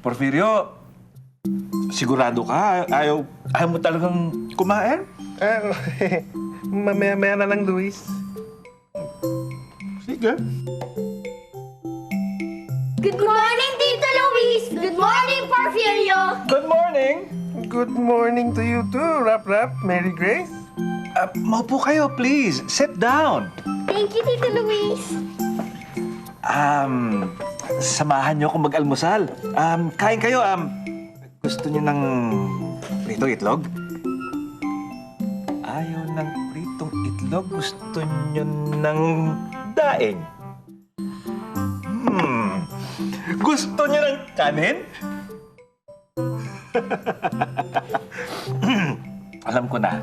Porfirio, sigurado ka? Ayaw mo talagang kumain? Ah, mamaya-maya na lang, Luis. Sige. Good morning, Tito Luis! Good morning, Porfirio! Good morning! Good morning to you too, Rap, Mary Grace. Maupo kayo, please. Sit down. Thank you, Tito Luis. Samahan niyo akong mag-almusal. Kain kayo. Gusto niyo ng pritong itlog? Ayaw ng pritong itlog. Gusto niyo ng daing? Gusto niyo ng kanin? Alam ko na.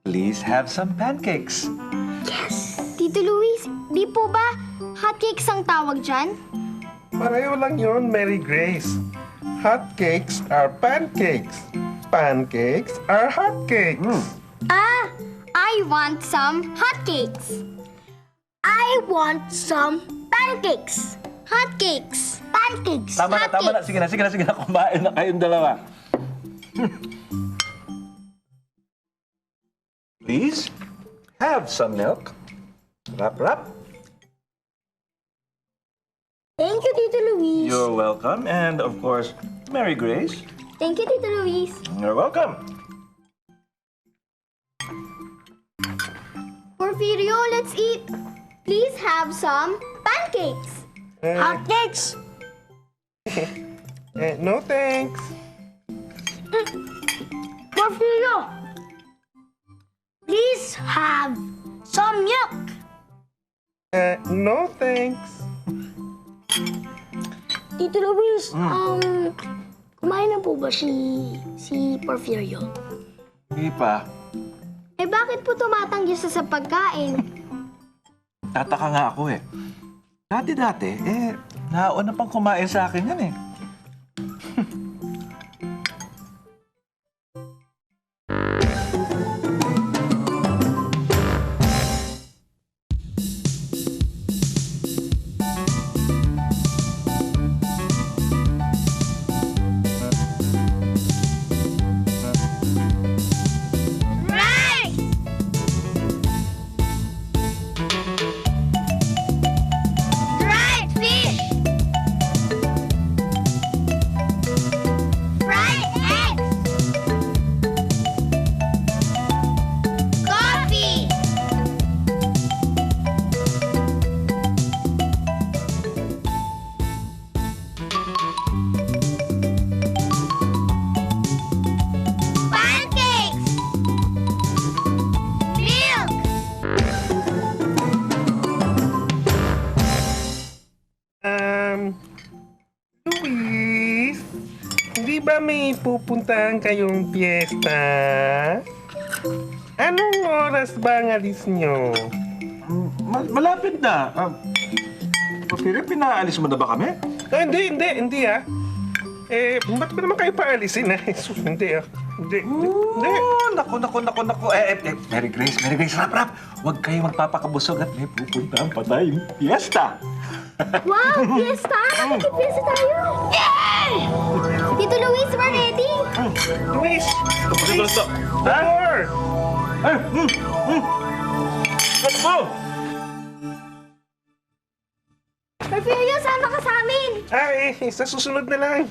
Please have some pancakes. Yes! Tito Luis, di po ba hotcakes ang tawag dyan? Pareho lang yun, Mary Grace. Hotcakes are pancakes. Pancakes are hotcakes. Ah! I want some hotcakes. I want some pancakes. Hotcakes. Pancakes. Tama na. Sige na. Kumain na kayong dalawa. Please, have some milk. Rap. Thank you, Tito Luis. You're welcome. And of course, Mary Grace. Thank you, Tito Luis. You're welcome. Porfirio, let's eat. Please have some pancakes. Hotcakes. No thanks. Porfirio, please have some milk. No thanks. Tito Luis, kumain na po ba si Porfirio? Hindi pa. Eh bakit po tumatanggi sa pagkain? Tataka nga ako eh. Dati, nauna pang kumain sa akin yan eh. Rice! Dried fish! Fried eggs! Coffee! Pancakes! Milk! Luis, hindi ba may pupuntahan kayong piyesta? Anong oras ba ang alis nyo? Malapit na. Porfirio, pinaalis mo na ba kami? Hindi ah. Ba't ba naman kayo paalisin ah? Jesus, hindi ah. Hindi. Naku. Mary Grace, rap. Huwag kayo magpapakabusog at may pupuntahan pa tayong fiesta. Wow! Fiesta! Nagki-fiesta tayo! Yay! Tito Luis, we're ready! Luis! Luis! More! Let's go! Porfirio, sama ka sa amin! Sa susunod na lang.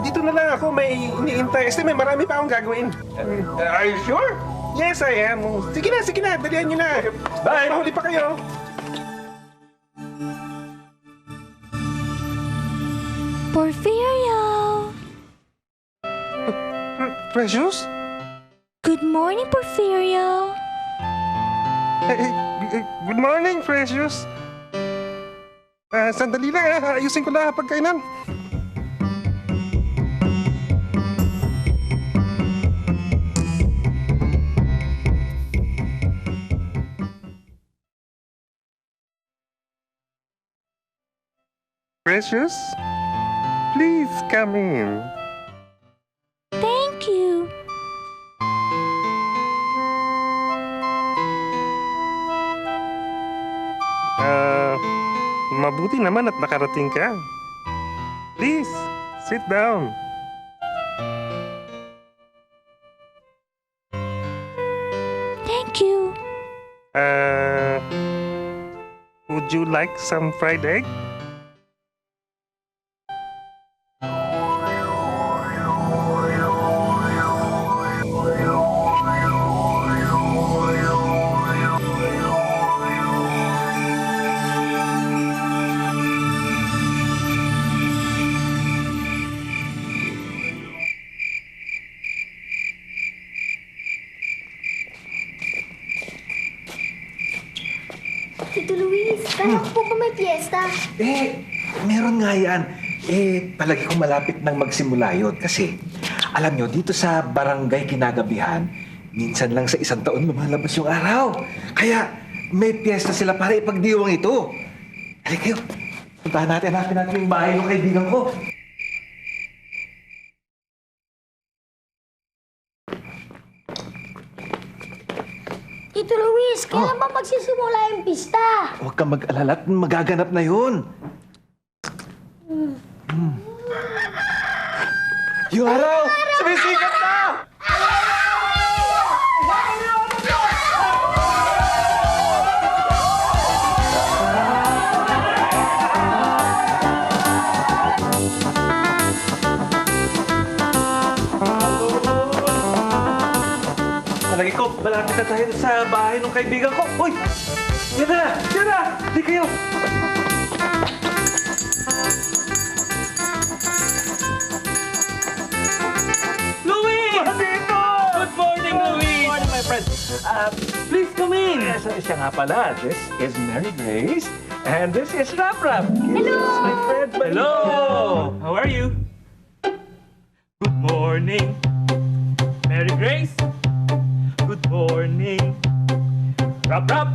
Dito na lang ako may iniintay. Kasi may marami pa akong gagawin. Are you sure? Yes, I am. Sige na. Dalihan nyo na. Bye! Mahuli pa kayo. Porfirio! Precious? Good morning, Porfirio! Good morning, Precious. Sandali lang ayusin ko na pagkainan. Precious, please come in. Thank you. Mabuti naman at nakarating ka. Please, sit down. Thank you. Would you like some fried egg? Tito Luis, kala ko po ba may piyesta? Meron nga yan. Palagi ko malapit nang magsimula yun. Kasi, alam nyo, dito sa barangay kinagabihan, minsan lang sa isang taon lumalabas yung araw. Kaya, may piyesta sila para ipagdiwang ito. Halika kayo. Puntahan natin, hanapin natin yung bahay ng kaibigan ko. Tito Luis, kailan ba magsisimula yung pista? Huwag kang mag-alala at magaganap na yun. Yung araw! Sumisikat na! Palagi ko, malapit na tayo sa bahay ng kaibigan ko. Uy! Yan na! Yan na! Di kayo! Louis! Dito! Good morning, Louis! Good morning, my friend. Please come in. Siya nga pala. This is Mary Grace. And this is Rap Rap. Hello! My friend. Hello! How are you? Good morning, Mary Grace. Good morning, Rap Rap.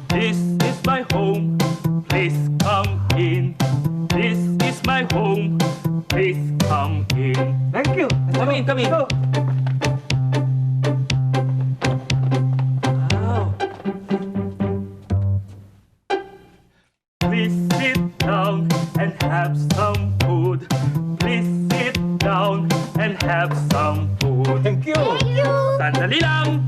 This is my home. Please come in. This is my home. Please come in. Thank you. Come in, come in. Go. Wow. Please sit down and have some food. Please sit down and have some food. Thank you. Sandali lang.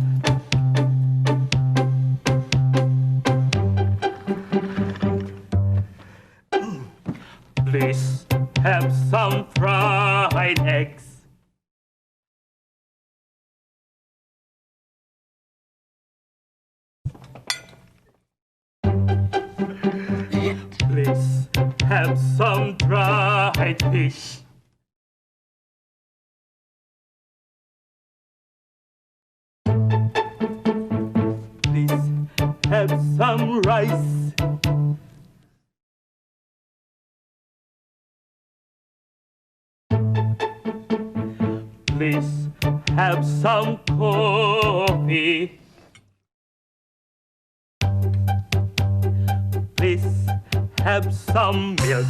Please have some fried eggs. Please have some dried fish. Please have some rice. Please have some coffee. Please have some milk.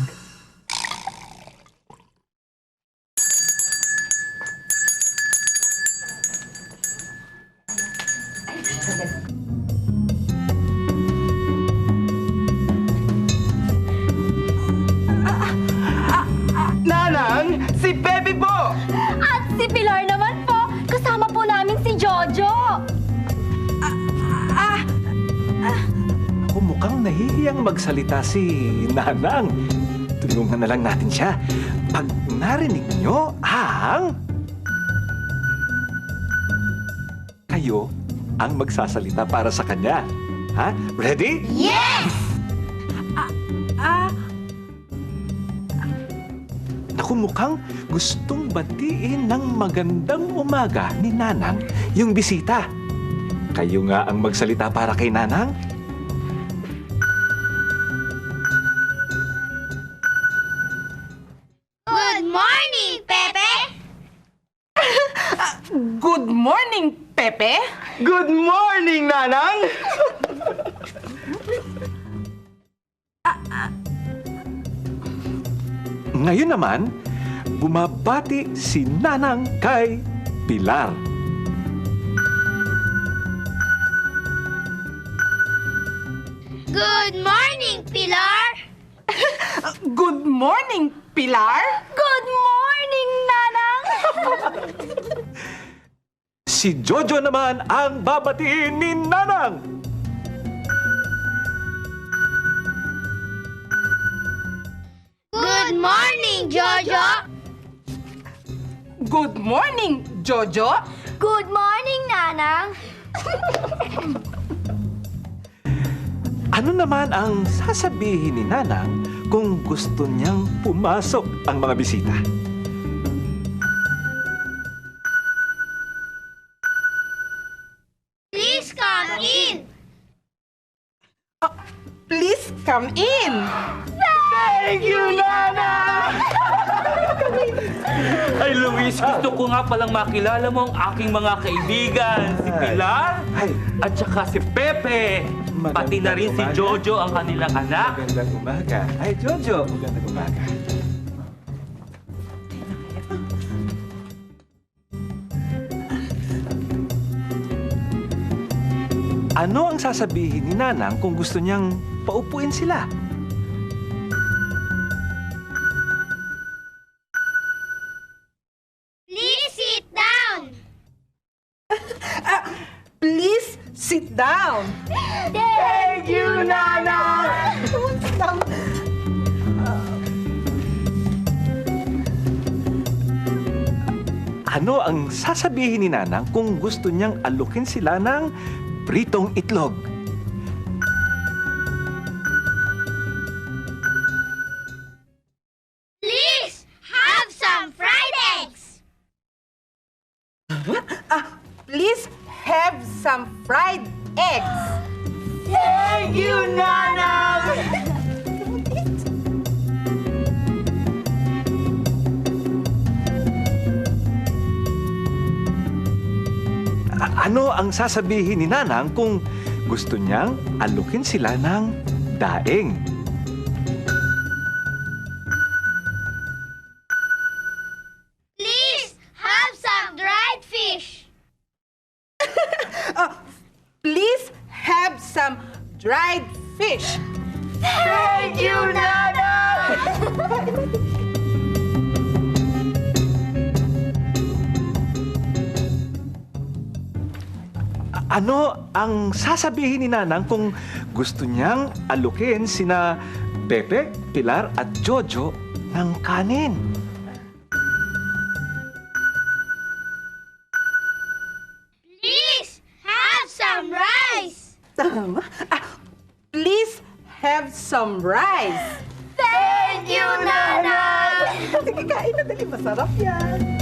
Nanang, si Baby po! At si Pilar naman po, kasama po namin si Jojo. Ako mukhang nahihiyang magsalita si Nanang. Tulungan na lang natin siya. Pag narinig nyo ang... Kayo ang magsasalita para sa kanya. Ha? Ready? Yes! Naku, mukhang gustong batiin ng magandang umaga ni Nanang yung bisita. Kayo nga ang magsalita para kay Nanang. Good morning, Pepe! Good morning, Pepe. Good morning, Nanang! Ngayon naman, bumabati si Nanang kay Pilar. Good morning, Pilar! Good morning, Pilar. Good morning, Nanang! Si Jojo naman ang babatiin ni Nanang. Good morning, Jojo! Good morning, Jojo. Good morning, Nanang! Ano naman ang sasabihin ni Nanang kung gusto niyang pumasok ang mga bisita? Please come in! Please come in. Thank you, Nana! Ay, Luis, gusto ko nga palang makilala mo ang aking mga kaibigan. Si Pilar Ay. at saka si Pepe. Pati na rin si Magandang umaga. Jojo, ang kanilang anak. Magandang umaga. Ay, Jojo, magandang umaga. Ano ang sasabihin ni Nanang kung gusto niyang paupuin sila? Please sit down! Please sit down. Thank you, Nanang! Ano ang sasabihin ni Nanang kung gusto niyang alukin sila ng pritong itlog? Please have some fried eggs! Please have some fried eggs. Thank you, Nanang! Ano ang sasabihin ni Nanang kung gusto niyang alukin sila ng daing? Please have some dried fish! Please have some dried fish. Thank you, Nanang! Ano ang sasabihin ni Nanang kung gusto niyang alukin sina Pepe, Pilar at Jojo ng kanin? Please have some rice! Tama. Please have some rice. Thank you, Nanang! Sige, kain na dali. Masarap yan.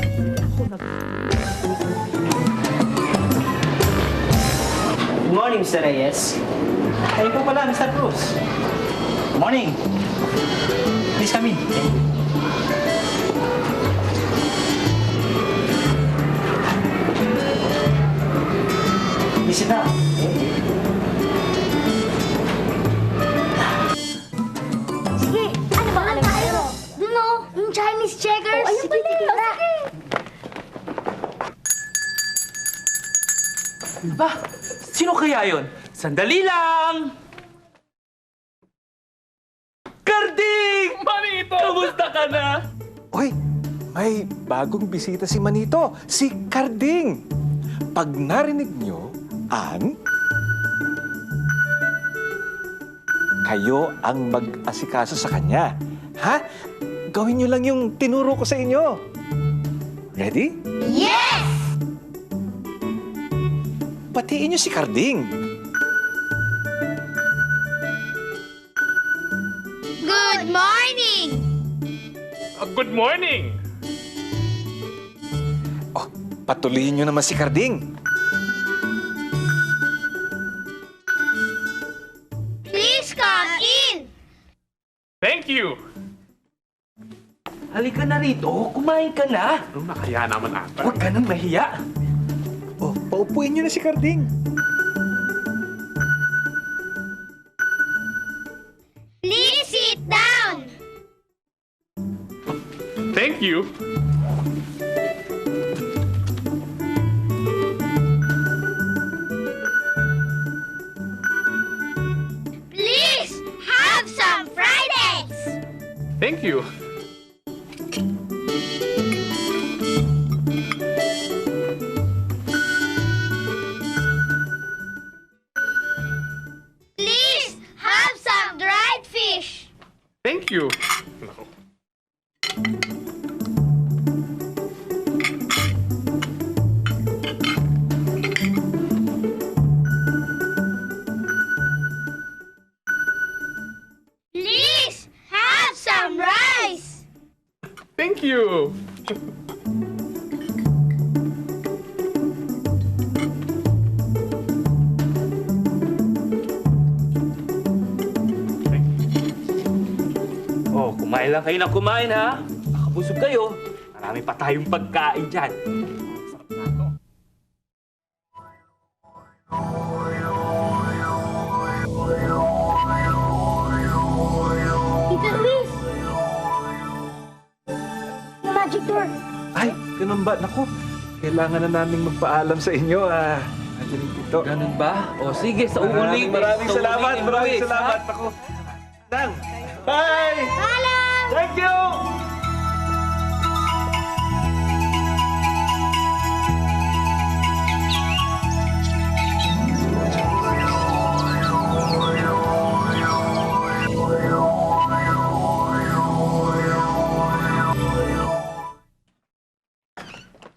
Good morning, Mr. Reyes. Kayo po pala, Mr. Cruz. Good morning. Please come in. Please sit down. Sige, ano ba? Ano tayo? Doon o, yung Chinese checkers. Ayun pala. Sige. Ba, sino kaya yon? Sandali lang! Karding! Manito! Kamusta ka na? Uy, may bagong bisita si Manito, si Karding. Pag narinig niyo ang... Kayo ang mag-asikaso sa kanya. Ha? Gawin niyo lang yung tinuro ko sa inyo. Ready? Yes! Batiin niyo si Karding. Good morning! Good morning! Oh, patuloyin niyo naman si Karding. Please come in! Thank you! Halika na rito, kumain ka na. Nakaya naman ata. Huwag ka nang mahiya. Oh, paupuin niyo na si Karding. Please sit down! Thank you! Please have some fried eggs! Thank you. Please have some dried fish. Thank you. Please have some rice. Thank you. Oh, kumain lang kayo ng kumain, ha? Nakabusog kayo. Marami pa tayong pagkain dyan. Sarap na to. Tito Luis! Yung magic door. Ay, ganun ba? Naku, kailangan na naming magpaalam sa inyo, Angeline Tito. Ganun ba? O sige, sa uuling. Maraming Sa salamat, uuling, maraming Luis, salamat. ha? Naku, Nang, bye! Paalam! Thank you!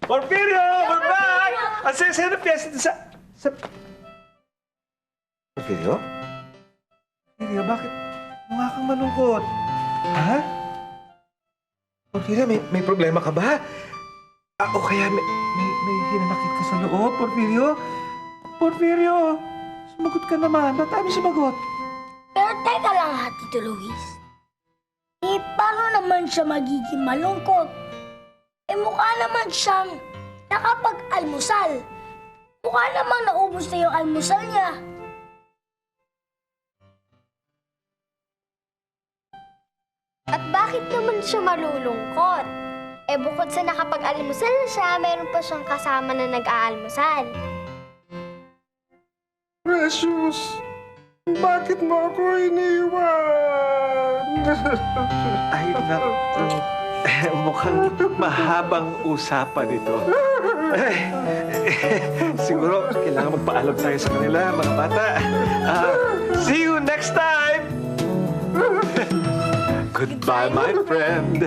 Porfirio! We're back! Ang saya-saya na piyesta sa... Porfirio? Porfirio, bakit mukha kang malungkot? Ha? Porfirio, may problema ka ba? O kaya may hinanakit ka sa loob, Porfirio? Porfirio! Sumagot ka naman. Ba't tayo sumagot? Pero teka lang ha, Tito Luis. Eh, paano naman siya magiging malungkot? Eh, mukha naman siyang nakapag-almusal. Mukha namang naubos na yung almusal niya. At bakit naman siya malulungkot? Eh bukod sa nakapag-almusal na siya, meron pa siyang kasama na nag-aalmusal. Precious, bakit mo ako iniwan? Ay, naku. Mukhang mahabang usapan ito. Siguro, kailangan magpaalam tayo sa kanila, mga bata. See you next time! Goodbye, my friend.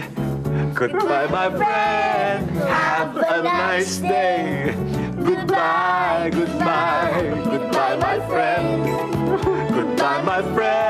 Goodbye, my friend. Have a nice day. Goodbye, goodbye, goodbye, my friend. Goodbye, my friend.